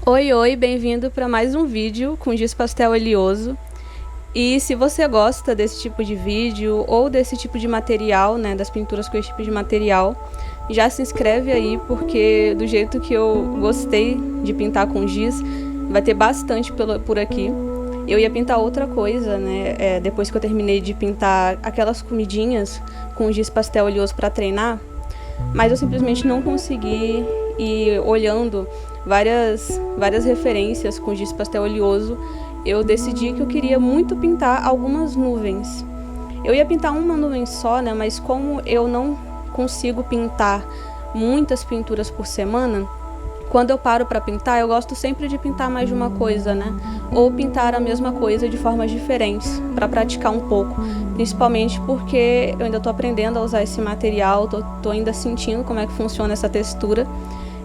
Oi, oi, bem-vindo para mais um vídeo com giz pastel oleoso. E se você gosta desse tipo de vídeo ou desse tipo de material, né, das pinturas com esse tipo de material, já se inscreve aí, porque do jeito que eu gostei de pintar com giz, vai ter bastante por aqui. Eu ia pintar outra coisa, né, depois que eu terminei de pintar aquelas comidinhas com giz pastel oleoso para treinar, mas eu simplesmente não consegui. E olhando várias referências com giz pastel oleoso, eu decidi que eu queria muito pintar algumas nuvens. Eu ia pintar uma nuvem só, né, mas como eu não consigo pintar muitas pinturas por semana, quando eu paro para pintar, eu gosto sempre de pintar mais de uma coisa, né? Ou pintar a mesma coisa de formas diferentes, para praticar um pouco. Principalmente porque eu ainda estou aprendendo a usar esse material, tô ainda sentindo como é que funciona essa textura.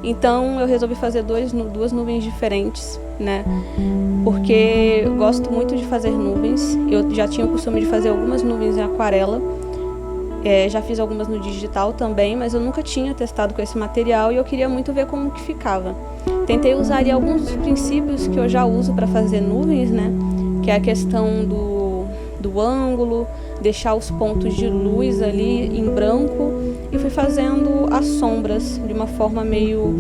Então eu resolvi fazer duas nuvens diferentes, né? Porque eu gosto muito de fazer nuvens. Eu já tinha o costume de fazer algumas nuvens em aquarela. Já fiz algumas no digital também, mas eu nunca tinha testado com esse material e eu queria muito ver como que ficava. Tentei usar ali alguns dos princípios que eu já uso para fazer nuvens, né? Que é a questão do ângulo, deixar os pontos de luz ali em branco, e fui fazendo as sombras de uma forma meio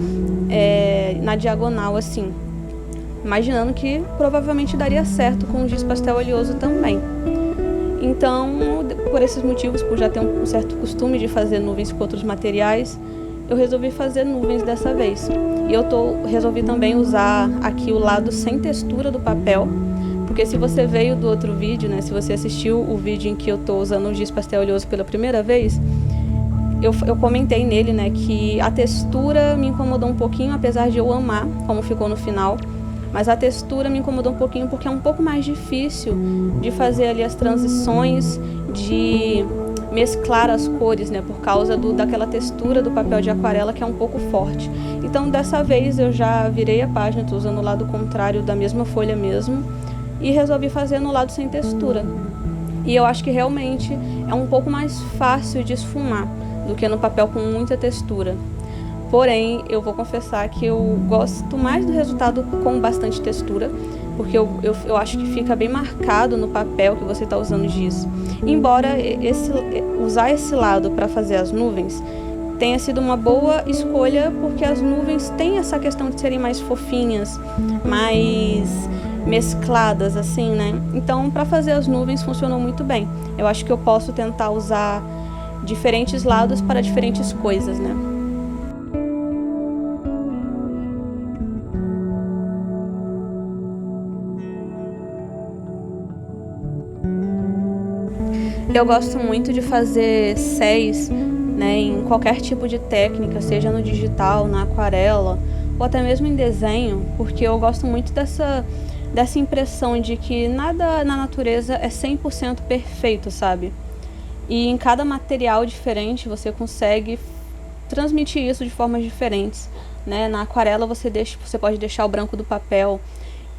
na diagonal assim, imaginando que provavelmente daria certo com o giz pastel oleoso também. Então, por esses motivos, por já ter um certo costume de fazer nuvens com outros materiais, eu resolvi fazer nuvens dessa vez. E resolvi também usar aqui o lado sem textura do papel, porque se você veio do outro vídeo, né, se você assistiu o vídeo em que eu estou usando o giz pastel oleoso pela primeira vez, eu comentei nele, né, que a textura me incomodou um pouquinho, apesar de eu amar como ficou no final. Mas a textura me incomodou um pouquinho porque é um pouco mais difícil de fazer ali as transições, de mesclar as cores, né, por causa daquela textura do papel de aquarela que é um pouco forte. Então dessa vez eu já virei a página, estou usando o lado contrário da mesma folha mesmo, e resolvi fazer no lado sem textura. E eu acho que realmente é um pouco mais fácil de esfumar do que no papel com muita textura. Porém, eu vou confessar que eu gosto mais do resultado com bastante textura, porque eu acho que fica bem marcado no papel que você está usando giz. Embora usar esse lado para fazer as nuvens tenha sido uma boa escolha, porque as nuvens têm essa questão de serem mais fofinhas, mais mescladas assim, né? Então, para fazer as nuvens funcionou muito bem. Eu acho que eu posso tentar usar diferentes lados para diferentes coisas, né? Eu gosto muito de fazer céus, né, em qualquer tipo de técnica, seja no digital, na aquarela ou até mesmo em desenho, porque eu gosto muito dessa impressão de que nada na natureza é 100% perfeito, sabe? E em cada material diferente você consegue transmitir isso de formas diferentes, né? Na aquarela você pode deixar o branco do papel.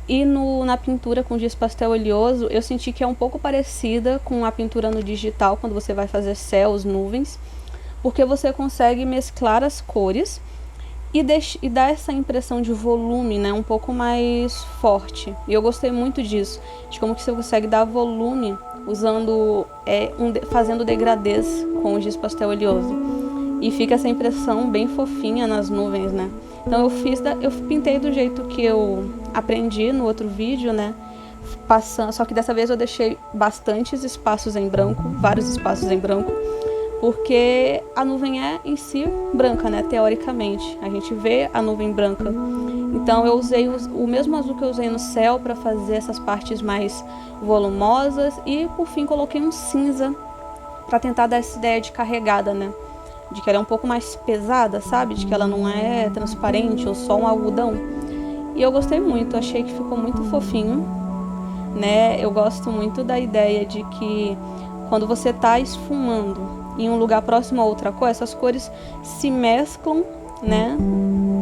E na pintura com giz pastel oleoso, eu senti que é um pouco parecida com a pintura no digital, quando você vai fazer céus, nuvens, porque você consegue mesclar as cores e dar essa impressão de volume, né, um pouco mais forte. E eu gostei muito disso, de como que você consegue dar volume usando, fazendo degradês com o giz pastel oleoso. E fica essa impressão bem fofinha nas nuvens, né? Então eu pintei do jeito que eu aprendi no outro vídeo, né? Só que dessa vez eu deixei bastantes espaços em branco, vários espaços em branco, porque a nuvem é em si branca, né? Teoricamente, a gente vê a nuvem branca. Então eu usei o mesmo azul que eu usei no céu para fazer essas partes mais volumosas e por fim coloquei um cinza para tentar dar essa ideia de carregada, né? De que ela é um pouco mais pesada, sabe? De que ela não é transparente ou só um algodão. E eu gostei muito, achei que ficou muito fofinho, né? Eu gosto muito da ideia de que quando você está esfumando em um lugar próximo a outra cor, essas cores se mesclam, né?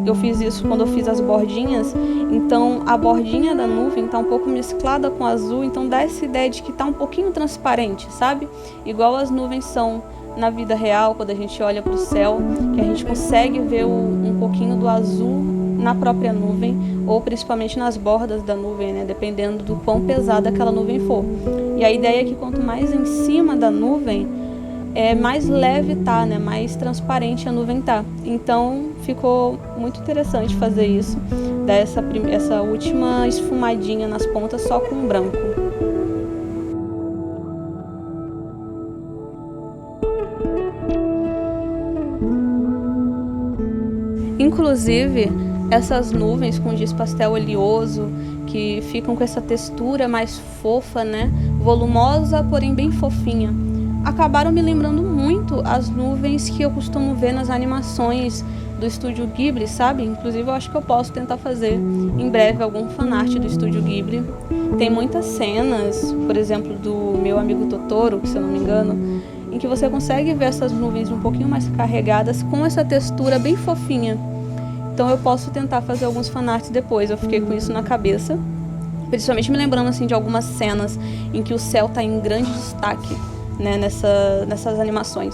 Eu fiz isso quando eu fiz as bordinhas, então a bordinha da nuvem está um pouco mesclada com azul, então dá essa ideia de que está um pouquinho transparente, sabe? Igual as nuvens são na vida real, quando a gente olha para o céu, que a gente consegue ver um pouquinho do azul na própria nuvem. ou principalmente nas bordas da nuvem, né, dependendo do quão pesada aquela nuvem for. E a ideia é que quanto mais em cima da nuvem, mais leve tá, né, mais transparente a nuvem tá. Então ficou muito interessante fazer isso, dar essa última esfumadinha nas pontas só com branco. Inclusive, essas nuvens com giz pastel oleoso, que ficam com essa textura mais fofa, né? Volumosa, porém bem fofinha, acabaram me lembrando muito as nuvens que eu costumo ver nas animações do Estúdio Ghibli, sabe? Inclusive, eu acho que eu posso tentar fazer em breve algum fanart do Estúdio Ghibli. Tem muitas cenas, por exemplo, do Meu Amigo Totoro, que se eu não me engano, em que você consegue ver essas nuvens um pouquinho mais carregadas com essa textura bem fofinha. Então eu posso tentar fazer alguns fanarts depois. Eu fiquei com isso na cabeça, principalmente me lembrando assim de algumas cenas em que o céu está em grande destaque, né, nessas animações.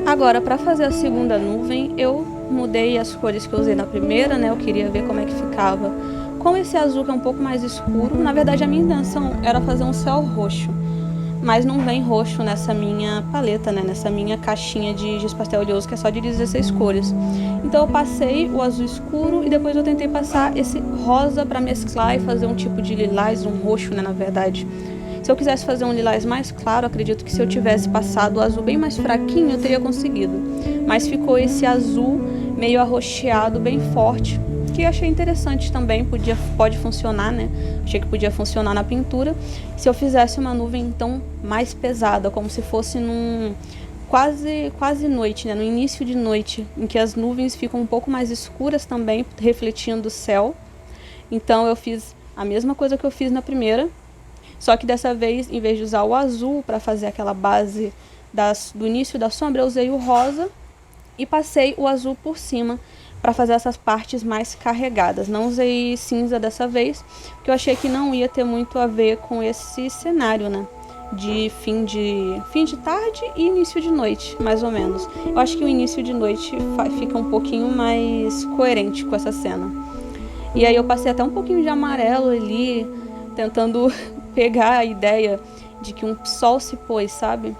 Agora, para fazer a segunda nuvem, eu mudei as cores que eu usei na primeira, né? Eu queria ver como é que ficava com esse azul que é um pouco mais escuro. Na verdade, a minha intenção era fazer um céu roxo, mas não vem roxo nessa minha paleta, né? Nessa minha caixinha de giz pastel oleoso, que é só de 16 cores. Então eu passei o azul escuro e depois eu tentei passar esse rosa para mesclar e fazer um tipo de lilás, um roxo, né, na verdade. Se eu quisesse fazer um lilás mais claro, acredito que se eu tivesse passado o azul bem mais fraquinho, eu teria conseguido. Mas ficou esse azul meio arroxeado, bem forte, que eu achei interessante também, pode funcionar, né? Achei que podia funcionar na pintura. Se eu fizesse uma nuvem, então, mais pesada, como se fosse num quase noite, né? No início de noite, em que as nuvens ficam um pouco mais escuras também, refletindo o céu. Então eu fiz a mesma coisa que eu fiz na primeira, só que dessa vez, em vez de usar o azul para fazer aquela base do início da sombra, eu usei o rosa e passei o azul por cima para fazer essas partes mais carregadas. Não usei cinza dessa vez, porque eu achei que não ia ter muito a ver com esse cenário, né? De fim de tarde e início de noite, mais ou menos. Eu acho que o início de noite fica um pouquinho mais coerente com essa cena. E aí eu passei até um pouquinho de amarelo ali, tentando pegar a ideia de que um sol se pôs, sabe?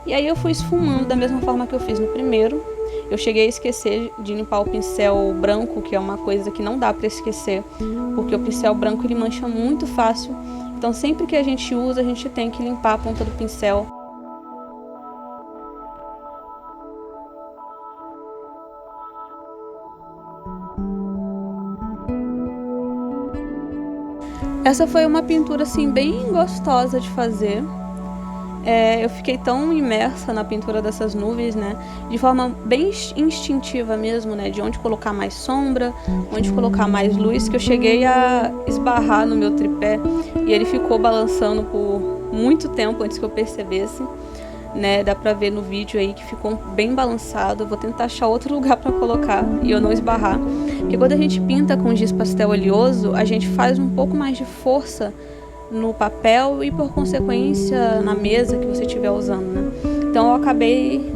E aí eu fui esfumando da mesma forma que eu fiz no primeiro. Eu cheguei a esquecer de limpar o pincel branco, que é uma coisa que não dá para esquecer, porque o pincel branco ele mancha muito fácil. Então sempre que a gente usa, a gente tem que limpar a ponta do pincel. Essa foi uma pintura assim bem gostosa de fazer. Eu fiquei tão imersa na pintura dessas nuvens, né, de forma bem instintiva mesmo, né, de onde colocar mais sombra, onde colocar mais luz, que eu cheguei a esbarrar no meu tripé e ele ficou balançando por muito tempo antes que eu percebesse, né, dá pra ver no vídeo aí que ficou bem balançado. Eu vou tentar achar outro lugar pra colocar e eu não esbarrar, porque quando a gente pinta com giz pastel oleoso, a gente faz um pouco mais de força no papel e por consequência na mesa que você estiver usando, né? Então eu acabei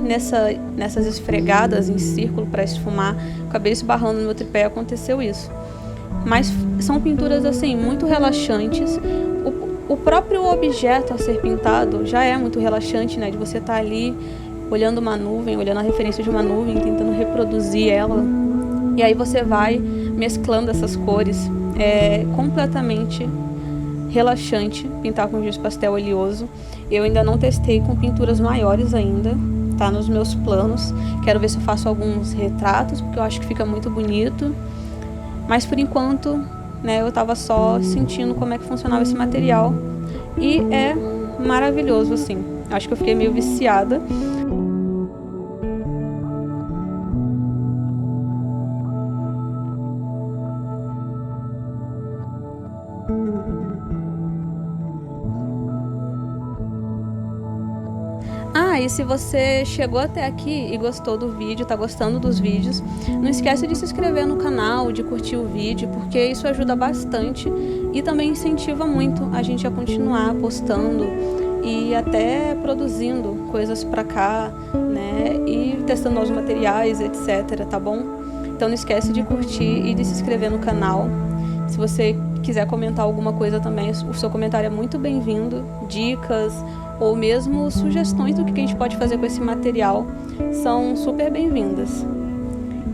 nessas esfregadas em círculo para esfumar, acabei esbarrando no meu tripé e aconteceu isso. Mas são pinturas assim muito relaxantes. O próprio objeto a ser pintado já é muito relaxante, né? De você estar ali olhando uma nuvem, olhando a referência de uma nuvem, tentando reproduzir ela. E aí você vai mesclando essas cores. É completamente relaxante pintar com giz pastel oleoso. Eu ainda não testei com pinturas maiores ainda, tá nos meus planos. Quero ver se eu faço alguns retratos, porque eu acho que fica muito bonito. Mas por enquanto, né, eu tava só sentindo como é que funcionava esse material. E é maravilhoso, assim. Acho que eu fiquei meio viciada. E se você chegou até aqui e gostou do vídeo, tá gostando dos vídeos, não esquece de se inscrever no canal, de curtir o vídeo, porque isso ajuda bastante e também incentiva muito a gente a continuar postando e até produzindo coisas para cá, né, e testando novos materiais, etc, tá bom? Então não esquece de curtir e de se inscrever no canal. Se você quiser comentar alguma coisa também, o seu comentário é muito bem-vindo, dicas ou mesmo sugestões do que a gente pode fazer com esse material são super bem-vindas.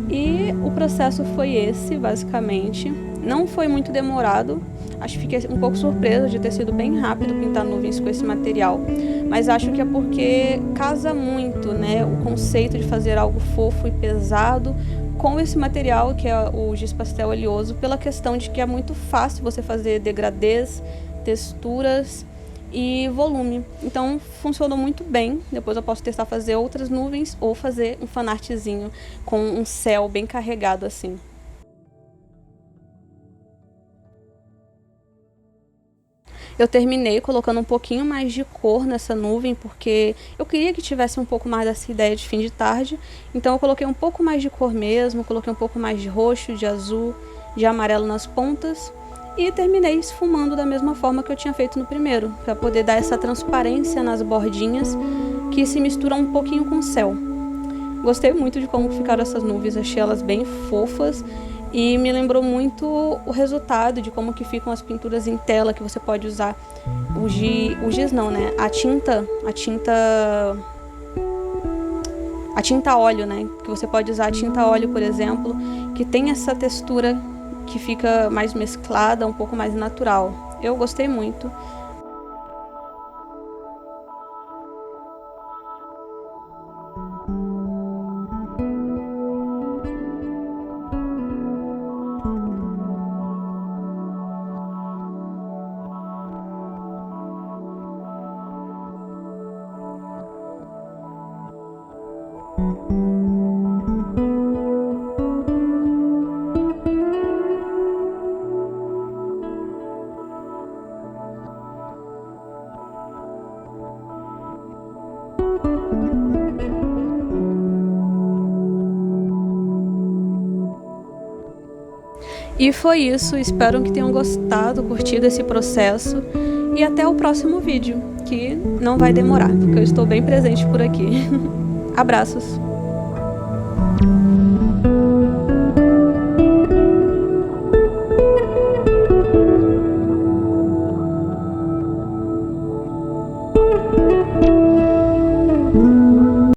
E o processo foi esse, basicamente. Não foi muito demorado, acho que fiquei um pouco surpresa de ter sido bem rápido pintar nuvens com esse material, mas acho que é porque casa muito, né, o conceito de fazer algo fofo e pesado com esse material, que é o giz pastel oleoso, pela questão de que é muito fácil você fazer degradês, texturas e volume. Então funcionou muito bem. Depois eu posso testar fazer outras nuvens ou fazer um fanartzinho com um céu bem carregado assim. Eu terminei colocando um pouquinho mais de cor nessa nuvem, porque eu queria que tivesse um pouco mais dessa ideia de fim de tarde. Então eu coloquei um pouco mais de cor mesmo, coloquei um pouco mais de roxo, de azul, de amarelo nas pontas. E terminei esfumando da mesma forma que eu tinha feito no primeiro, para poder dar essa transparência nas bordinhas, que se misturam um pouquinho com o céu. Gostei muito de como ficaram essas nuvens, achei elas bem fofas. E me lembrou muito o resultado de como que ficam as pinturas em tela, que você pode usar o giz não, né? A tinta óleo, né? Que você pode usar a tinta óleo, por exemplo, que tem essa textura que fica mais mesclada, um pouco mais natural. Eu gostei muito. E foi isso, espero que tenham gostado, curtido esse processo e até o próximo vídeo, que não vai demorar, porque eu estou bem presente por aqui. Abraços!